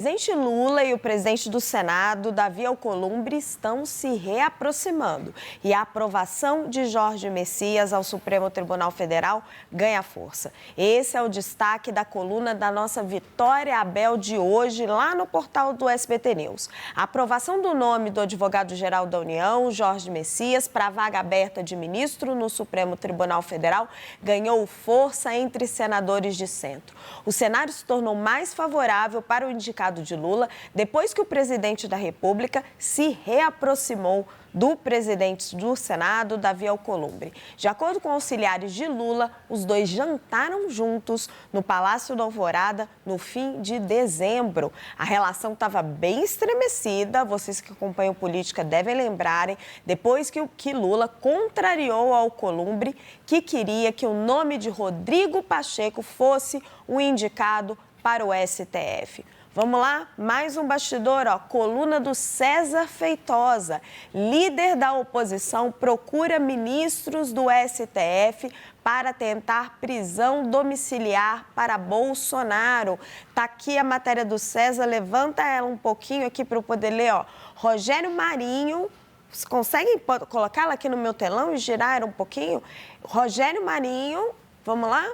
O presidente Lula e o presidente do Senado, Davi Alcolumbre, estão se reaproximando e a aprovação de Jorge Messias ao Supremo Tribunal Federal ganha força. Esse é o destaque da coluna da nossa Vitória Abel de hoje, lá no portal do SBT News. A aprovação do nome do advogado-geral da União, Jorge Messias, para a vaga aberta de ministro no Supremo Tribunal Federal ganhou força entre senadores de centro. O cenário se tornou mais favorável para o indicado de Lula, depois que o presidente da República se reaproximou do presidente do Senado, Davi Alcolumbre. De acordo com auxiliares de Lula, os dois jantaram juntos no Palácio da Alvorada no fim de dezembro. A relação estava bem estremecida, vocês que acompanham política devem lembrarem, depois que Lula contrariou Alcolumbre, que queria que o nome de Rodrigo Pacheco fosse o indicado para o STF. Vamos lá? Mais um bastidor, coluna do César Feitosa. Líder da oposição procura ministros do STF para tentar prisão domiciliar para Bolsonaro. Tá aqui a matéria do César, levanta ela um pouquinho aqui para eu poder ler, Rogério Marinho, vocês conseguem colocá-la aqui no meu telão e girar um pouquinho? Rogério Marinho, vamos lá,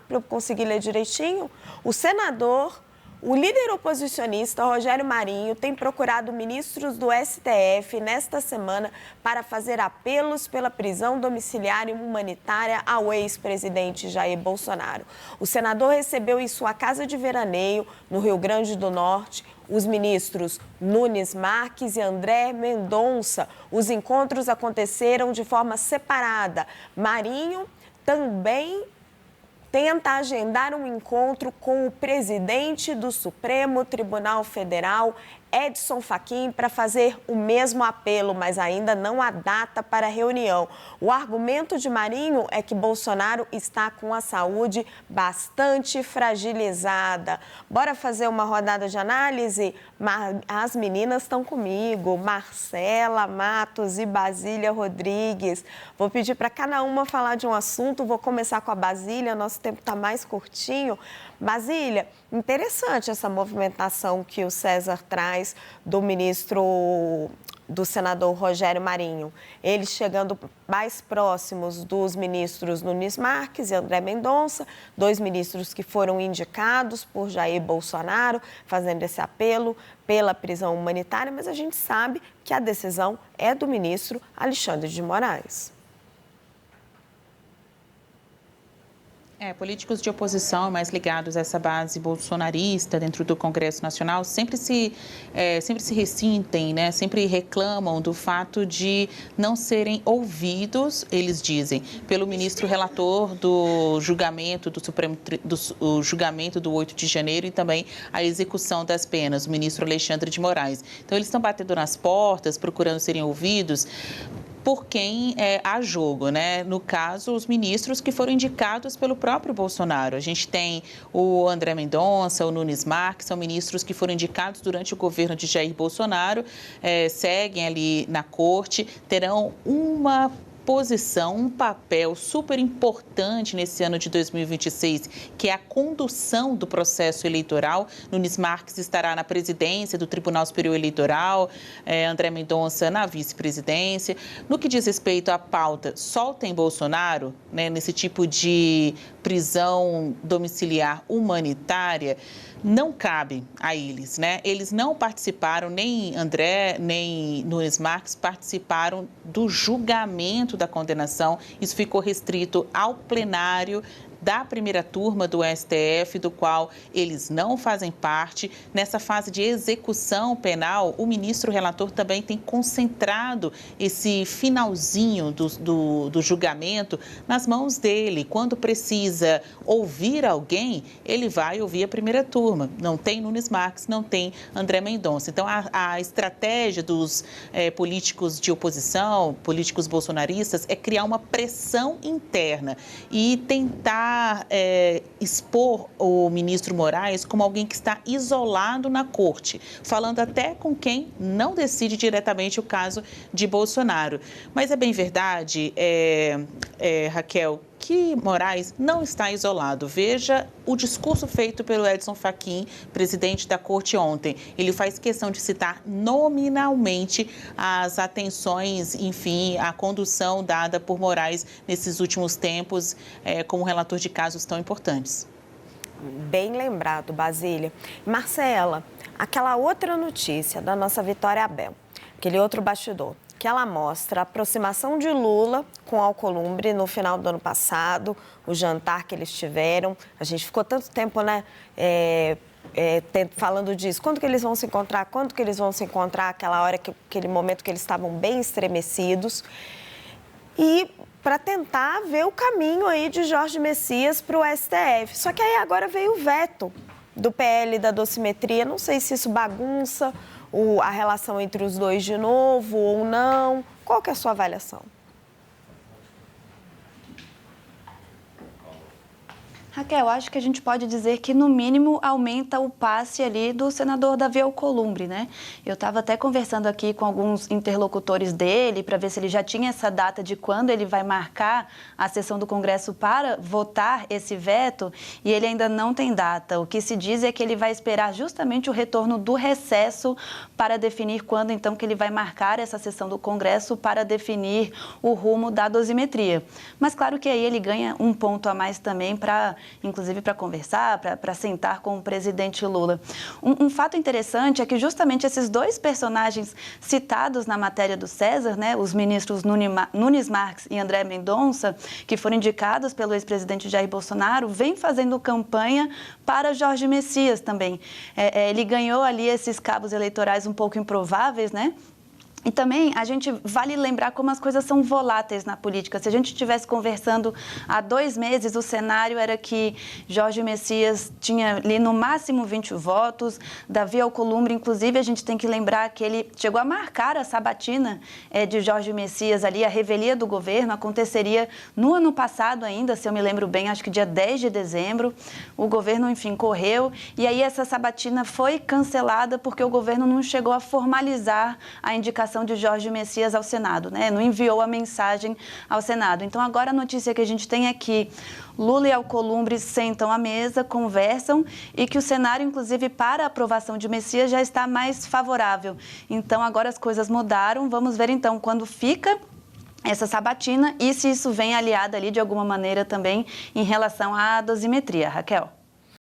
para eu conseguir ler direitinho. O líder oposicionista Rogério Marinho tem procurado ministros do STF nesta semana para fazer apelos pela prisão domiciliar e humanitária ao ex-presidente Jair Bolsonaro. O senador recebeu em sua casa de veraneio, no Rio Grande do Norte, os ministros Nunes Marques e André Mendonça. Os encontros aconteceram de forma separada. Marinho também tenta agendar um encontro com o presidente do Supremo Tribunal Federal, Edson Fachin, para fazer o mesmo apelo, mas ainda não há data para a reunião. O argumento de Marinho é que Bolsonaro está com a saúde bastante fragilizada. Bora fazer uma rodada de análise? As meninas estão comigo, Marcela Matos e Basília Rodrigues. Vou pedir para cada uma falar de um assunto, vou começar com a Basília, nosso tempo está mais curtinho. Basília, interessante essa movimentação que o César traz do do senador Rogério Marinho. Eles chegando mais próximos dos ministros Nunes Marques e André Mendonça, dois ministros que foram indicados por Jair Bolsonaro, fazendo esse apelo pela prisão humanitária, mas a gente sabe que a decisão é do ministro Alexandre de Moraes. Políticos de oposição mais ligados a essa base bolsonarista dentro do Congresso Nacional sempre se ressentem, né? Sempre reclamam do fato de não serem ouvidos, eles dizem, pelo ministro relator do julgamento do Supremo, do julgamento do 8 de janeiro e também a execução das penas, o ministro Alexandre de Moraes. Então, eles estão batendo nas portas, procurando serem ouvidos por quem há jogo, né? No caso, os ministros que foram indicados pelo próprio Bolsonaro. A gente tem o André Mendonça, o Nunes Marques, são ministros que foram indicados durante o governo de Jair Bolsonaro, seguem ali na corte, terão uma posição, um papel super importante nesse ano de 2026, que é a condução do processo eleitoral. Nunes Marques estará na presidência do Tribunal Superior Eleitoral, André Mendonça na vice-presidência. No que diz respeito à pauta Soltem Bolsonaro, né, nesse tipo de prisão domiciliar humanitária, não cabe a eles, né? Eles não participaram, nem André, nem Nunes Marques participaram do julgamento da condenação. Isso ficou restrito ao plenário da primeira turma do STF, do qual eles não fazem parte. Nessa fase de execução penal, o ministro relator também tem concentrado esse finalzinho do julgamento nas mãos dele. Quando precisa ouvir alguém, ele vai ouvir a primeira turma. Não tem Nunes Marques, não tem André Mendonça. Então, a estratégia dos políticos de oposição, políticos bolsonaristas, é criar uma pressão interna e tentar expor o ministro Moraes como alguém que está isolado na corte, falando até com quem não decide diretamente o caso de Bolsonaro. Mas é bem verdade, Raquel, que Moraes não está isolado. Veja o discurso feito pelo Edson Fachin, presidente da corte ontem. Ele faz questão de citar nominalmente as atenções, enfim, a condução dada por Moraes nesses últimos tempos como relator de casos tão importantes. Bem lembrado, Basília. Marcela, aquela outra notícia da nossa Vitória Abel, aquele outro bastidor, que ela mostra a aproximação de Lula com Alcolumbre no final do ano passado, o jantar que eles tiveram. A gente ficou tanto tempo, né, falando disso. Quando que eles vão se encontrar? Quando que eles vão se encontrar? Aquele momento que eles estavam bem estremecidos. E para tentar ver o caminho aí de Jorge Messias para o STF. Só que aí agora veio o veto do PL da dosimetria. Não sei se isso bagunça a relação entre os dois de novo ou não. Qual que é a sua avaliação? Raquel, acho que a gente pode dizer que, no mínimo, aumenta o passe ali do senador Davi Alcolumbre, né? Eu estava até conversando aqui com alguns interlocutores dele para ver se ele já tinha essa data de quando ele vai marcar a sessão do Congresso para votar esse veto, e ele ainda não tem data. O que se diz é que ele vai esperar justamente o retorno do recesso para definir quando, então, que ele vai marcar essa sessão do Congresso para definir o rumo da dosimetria. Mas, claro que aí ele ganha um ponto a mais também inclusive para conversar, para sentar com o presidente Lula. Um fato interessante é que justamente esses dois personagens citados na matéria do César, né, os ministros Nunes Marques e André Mendonça, que foram indicados pelo ex-presidente Jair Bolsonaro, vêm fazendo campanha para Jorge Messias também. Ele ganhou ali esses cabos eleitorais um pouco improváveis, né? E também a gente vale lembrar como as coisas são voláteis na política. Se a gente estivesse conversando há 2 meses, o cenário era que Jorge Messias tinha ali no máximo 20 votos, Davi Alcolumbre, inclusive a gente tem que lembrar que ele chegou a marcar a sabatina de Jorge Messias ali, a revelia do governo, aconteceria no ano passado ainda, se eu me lembro bem, acho que dia 10 de dezembro. O governo, enfim, correu e aí essa sabatina foi cancelada porque o governo não chegou a formalizar a indicação de Jorge Messias ao Senado, né? Não enviou a mensagem ao Senado. Então, agora a notícia que a gente tem é que Lula e Alcolumbre sentam à mesa, conversam e que o cenário, inclusive, para a aprovação de Messias já está mais favorável. Então, agora as coisas mudaram. Vamos ver, então, quando fica essa sabatina e se isso vem aliado ali de alguma maneira também em relação à dosimetria. Raquel.